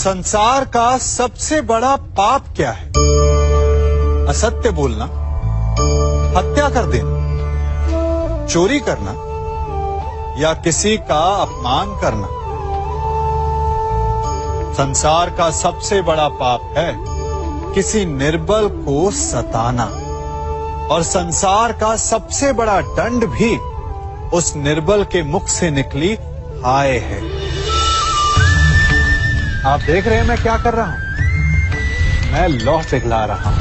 संसार का सबसे बड़ा पाप क्या है? असत्य बोलना, हत्या कर देना, चोरी करना या किसी का अपमान करना। संसार का सबसे बड़ा पाप है किसी निर्बल को सताना, और संसार का सबसे बड़ा दंड भी उस निर्बल के मुख से निकली हाय है। आप देख रहे हैं मैं क्या कर रहा हूं? मैं लौह पिघला रहा हूं,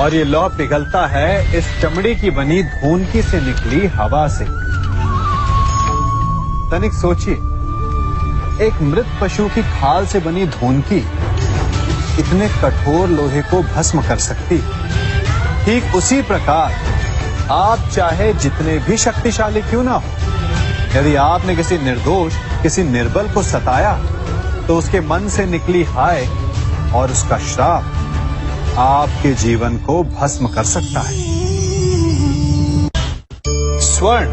और ये लौह पिघलता है इस चमड़ी की बनी धूनकी से निकली हवा से। तनिक सोचिए, एक मृत पशु की खाल से बनी धूनकी इतने कठोर लोहे को भस्म कर सकती। ठीक उसी प्रकार आप चाहे जितने भी शक्तिशाली क्यों ना हो, यदि आपने किसी निर्दोष, किसी निर्बल को सताया, तो उसके मन से निकली हाय और उसका श्राप आपके जीवन को भस्म कर सकता है। स्वर्ण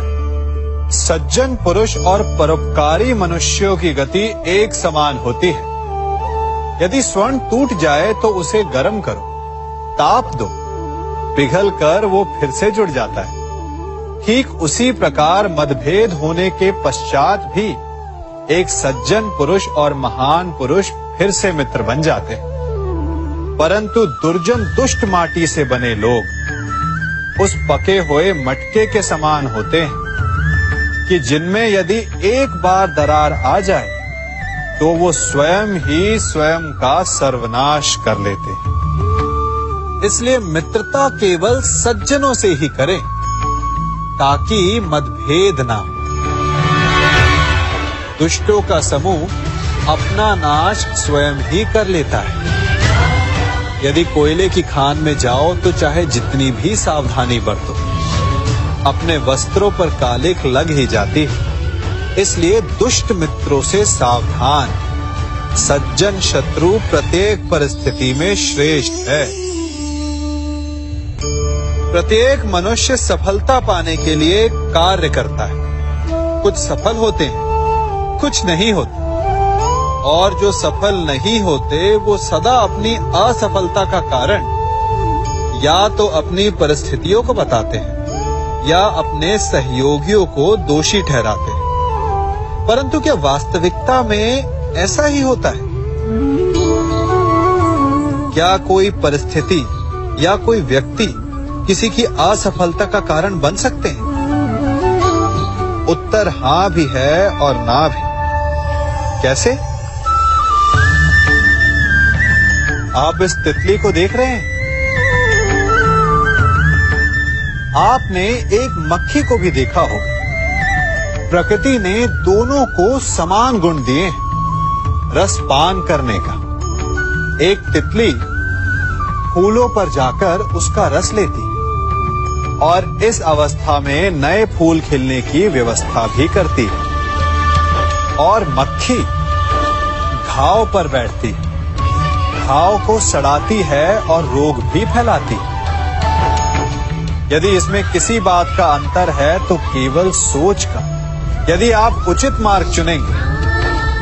सज्जन पुरुष और परोपकारी मनुष्यों की गति एक समान होती है। यदि स्वर्ण टूट जाए तो उसे गर्म करो, ताप दो, पिघल कर वो फिर से जुड़ जाता है। ठीक उसी प्रकार मतभेद होने के पश्चात भी एक सज्जन पुरुष और महान पुरुष फिर से मित्र बन जाते हैं। परंतु दुर्जन दुष्ट माटी से बने लोग उस पके हुए मटके के समान होते हैं कि जिनमें यदि एक बार दरार आ जाए तो वो स्वयं ही स्वयं का सर्वनाश कर लेते हैं। इसलिए मित्रता केवल सज्जनों से ही करें ताकि मतभेद ना हो। दुष्टों का समूह अपना नाश स्वयं ही कर लेता है। यदि कोयले की खान में जाओ तो चाहे जितनी भी सावधानी बरतो, अपने वस्त्रों पर कालिख लग ही जाती है। इसलिए दुष्ट मित्रों से सावधान। सज्जन शत्रु प्रत्येक परिस्थिति में श्रेष्ठ है। प्रत्येक मनुष्य सफलता पाने के लिए कार्य करता है। कुछ सफल होते हैं, कुछ नहीं होते, और जो सफल नहीं होते वो सदा अपनी असफलता का कारण या तो अपनी परिस्थितियों को बताते हैं या अपने सहयोगियों को दोषी ठहराते हैं। परंतु क्या वास्तविकता में ऐसा ही होता है? क्या कोई परिस्थिति या कोई व्यक्ति किसी की असफलता का कारण बन सकते हैं? उत्तर हां भी है और ना भी। कैसे? आप इस तितली को देख रहे हैं? आपने एक मक्खी को भी देखा होगा। प्रकृति ने दोनों को समान गुण दिए हैं रस पान करने का। एक तितली फूलों पर जाकर उसका रस लेती और इस अवस्था में नए फूल खिलने की व्यवस्था भी करती है, और मक्खी घाव पर बैठती है, घाव को सड़ाती है और रोग भी फैलाती है। यदि इसमें किसी बात का अंतर है तो केवल सोच का। यदि आप उचित मार्ग चुनेंगे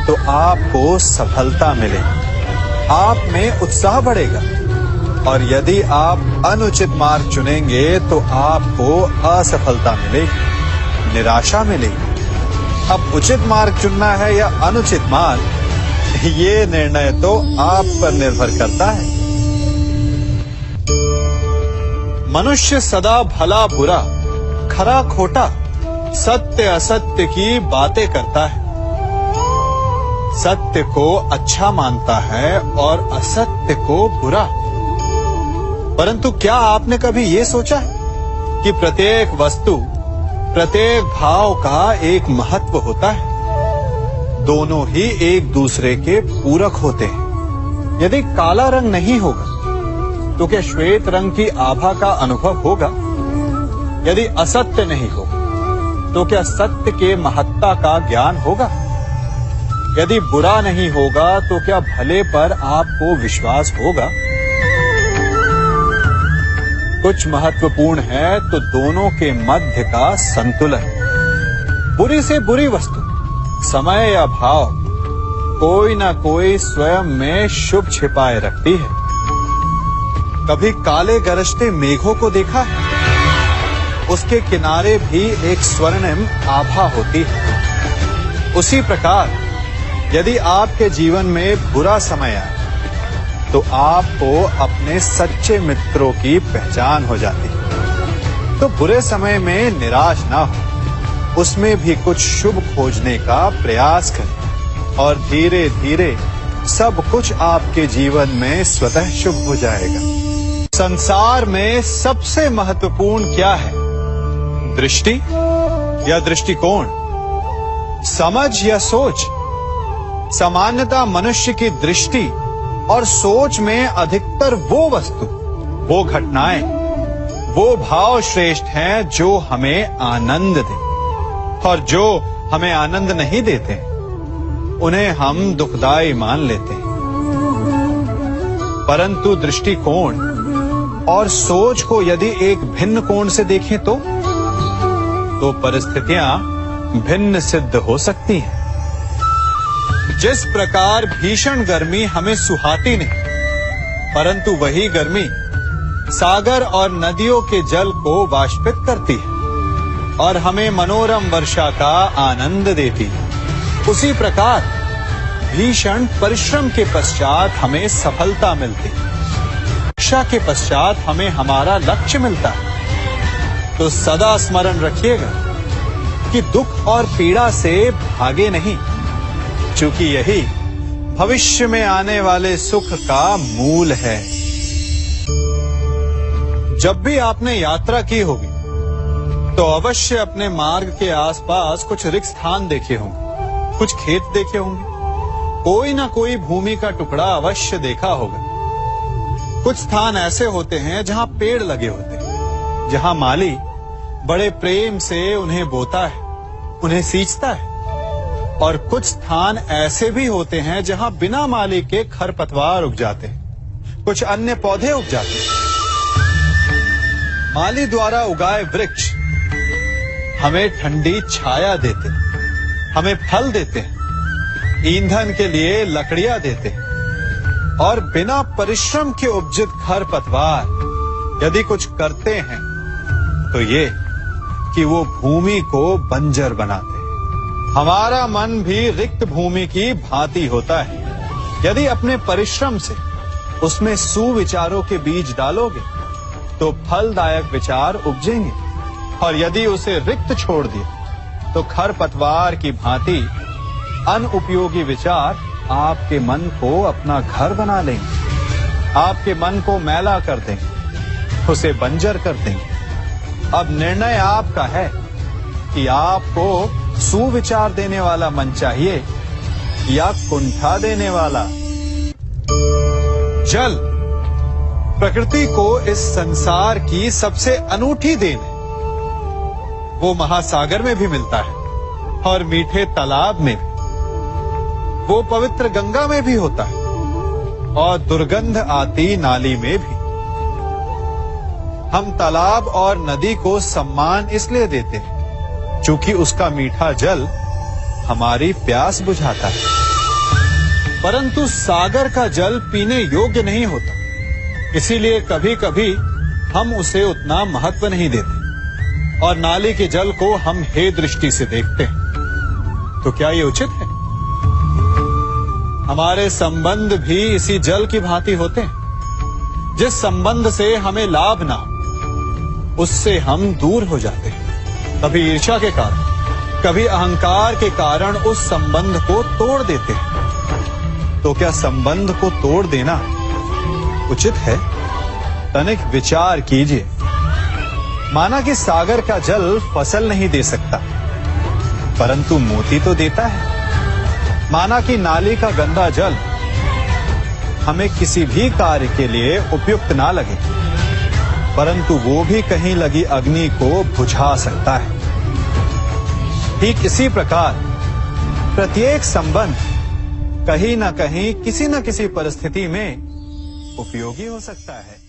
तो आपको सफलता मिलेगी, आप में उत्साह बढ़ेगा, और यदि आप अनुचित मार्ग चुनेंगे तो आपको असफलता मिलेगी, निराशा मिलेगी। अब उचित मार्ग चुनना है या अनुचित मार्ग, ये निर्णय तो आप पर निर्भर करता है। मनुष्य सदा भला बुरा, खरा खोटा, सत्य असत्य की बातें करता है। सत्य को अच्छा मानता है और असत्य को बुरा। परंतु क्या आपने कभी ये सोचा है कि प्रत्येक वस्तु, प्रत्येक भाव का एक महत्व होता है? दोनों ही एक दूसरे के पूरक होते हैं। यदि काला रंग नहीं होगा तो क्या श्वेत रंग की आभा का अनुभव होगा? यदि असत्य नहीं होगा तो क्या सत्य के महत्ता का ज्ञान होगा? यदि बुरा नहीं होगा तो क्या भले पर आपको विश्वास होगा? कुछ महत्वपूर्ण है तो दोनों के मध्य का संतुलन। बुरी से बुरी वस्तु, समय या भाव कोई ना कोई स्वयं में शुभ छिपाए रखती है। कभी काले गरजते मेघों को देखा है? उसके किनारे भी एक स्वर्णिम आभा होती है। उसी प्रकार यदि आपके जीवन में बुरा समय आए तो आपको अपने सच्चे मित्रों की पहचान हो जाती है। तो बुरे समय में निराश ना हो, उसमें भी कुछ शुभ खोजने का प्रयास करें और धीरे धीरे सब कुछ आपके जीवन में स्वतः शुभ हो जाएगा। संसार में सबसे महत्वपूर्ण क्या है? दृष्टि या दृष्टिकोण, समझ या सोच? सामान्यतः मनुष्य की दृष्टि और सोच में अधिकतर वो वस्तु, वो घटनाएं, वो भाव श्रेष्ठ हैं जो हमें आनंद दे, और जो हमें आनंद नहीं देते उन्हें हम दुखदाई मान लेते हैं। परंतु दृष्टिकोण और सोच को यदि एक भिन्न कोण से देखें तो परिस्थितियां भिन्न सिद्ध हो सकती हैं। जिस प्रकार भीषण गर्मी हमें सुहाती नहीं, परंतु वही गर्मी सागर और नदियों के जल को वाष्पित करती है और हमें मनोरम वर्षा का आनंद देती है, उसी प्रकार भीषण परिश्रम के पश्चात हमें सफलता मिलती है। शिक्षा के पश्चात हमें हमारा लक्ष्य मिलता है। तो सदा स्मरण रखिएगा कि दुख और पीड़ा से भागे नहीं, क्योंकि यही भविष्य में आने वाले सुख का मूल है। जब भी आपने यात्रा की होगी तो अवश्य अपने मार्ग के आसपास कुछ रिक्त स्थान देखे होंगे, कुछ खेत देखे होंगे, कोई ना कोई भूमि का टुकड़ा अवश्य देखा होगा। कुछ स्थान ऐसे होते हैं जहां पेड़ लगे होते हैं, जहां माली बड़े प्रेम से उन्हें बोता है, उन्हें सींचता है, और कुछ स्थान ऐसे भी होते हैं जहां बिना माली के खरपतवार उग जाते हैं, कुछ अन्य पौधे उग जाते हैं। माली द्वारा उगाए वृक्ष हमें ठंडी छाया देते हैं, हमें फल देते हैं, ईंधन के लिए लकड़ियां देते हैं, और बिना परिश्रम के उपजित खरपतवार यदि कुछ करते हैं तो ये कि वो भूमि को बंजर बनाते हैं। हमारा मन भी रिक्त भूमि की भांति होता है। यदि अपने परिश्रम से उसमें सुविचारों के बीज डालोगे तो फलदायक विचार उपजेंगे, और यदि उसे रिक्त छोड़ दिया तो खरपतवार की भांति अनुपयोगी विचार आपके मन को अपना घर बना लेंगे, आपके मन को मैला कर देंगे, उसे बंजर कर देंगे। अब निर्णय आपका है कि आपको सुविचार देने वाला मन चाहिए या कुंठा देने वाला। जल प्रकृति को इस संसार की सबसे अनूठी देन है। वो महासागर में भी मिलता है और मीठे तालाब में भी, वो पवित्र गंगा में भी होता है और दुर्गंध आती नाली में भी। हम तालाब और नदी को सम्मान इसलिए देते हैं क्योंकि उसका मीठा जल हमारी प्यास बुझाता है, परंतु सागर का जल पीने योग्य नहीं होता, इसीलिए कभी कभी हम उसे उतना महत्व नहीं देते और नाली के जल को हम हे दृष्टि से देखते हैं। तो क्या ये उचित है? हमारे संबंध भी इसी जल की भांति होते हैं। जिस संबंध से हमें लाभ ना हो उससे हम दूर हो जाते हैं। कभी ईर्ष्या के कारण, कभी अहंकार के कारण उस संबंध को तोड़ देते हैं। तो क्या संबंध को तोड़ देना उचित है? तनिक विचार कीजिए। माना कि सागर का जल फसल नहीं दे सकता, परंतु मोती तो देता है। माना कि नाली का गंदा जल हमें किसी भी कार्य के लिए उपयुक्त ना लगे, परंतु वो भी कहीं लगी अग्नि को बुझा सकता है। ठीक इसी प्रकार प्रत्येक संबंध कहीं ना कहीं किसी न किसी परिस्थिति में उपयोगी हो सकता है।